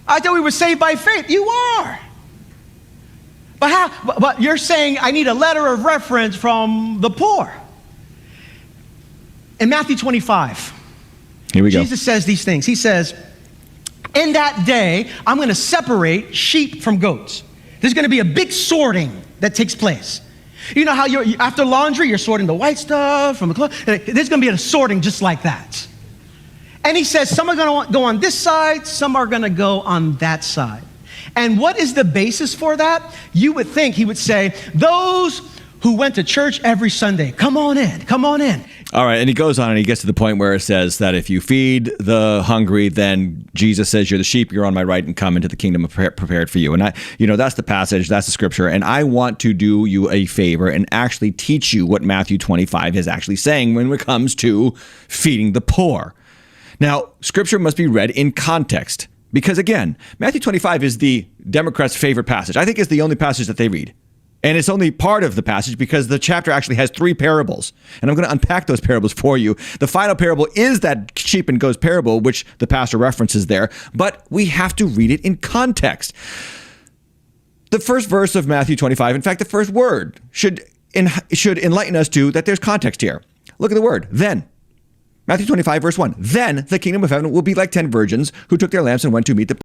I thought we were saved by faith. You are. But how? But you're saying I need a letter of reference from the poor. In Matthew 25, here we go. Jesus says these things. He says, in that day, I'm going to separate sheep from goats. There's going to be a big sorting that takes place. You know how after laundry, you're sorting the white stuff from the clothes? There's going to be a sorting just like that. And he says, some are going to go on this side, some are going to go on that side. And what is the basis for that? You would think he would say, those who went to church every Sunday, come on in, come on in. All right, and he goes on and he gets to the point where it says that if you feed the hungry, then Jesus says you're the sheep, you're on my right, and come into the kingdom prepared for you. And that's the passage, that's the scripture. And I want to do you a favor and actually teach you what Matthew 25 is actually saying when it comes to feeding the poor. Now, scripture must be read in context because, again, Matthew 25 is the Democrats' favorite passage. I think it's the only passage that they read. And it's only part of the passage because the chapter actually has 3 parables. And I'm going to unpack those parables for you. The final parable is that sheep and goats parable, which the pastor references there. But we have to read it in context. The first verse of Matthew 25, in fact, the first word should enlighten us to that there's context here. Look at the word, then. Matthew 25, verse 1. Then the kingdom of heaven will be like 10 virgins who took their lamps and went to meet the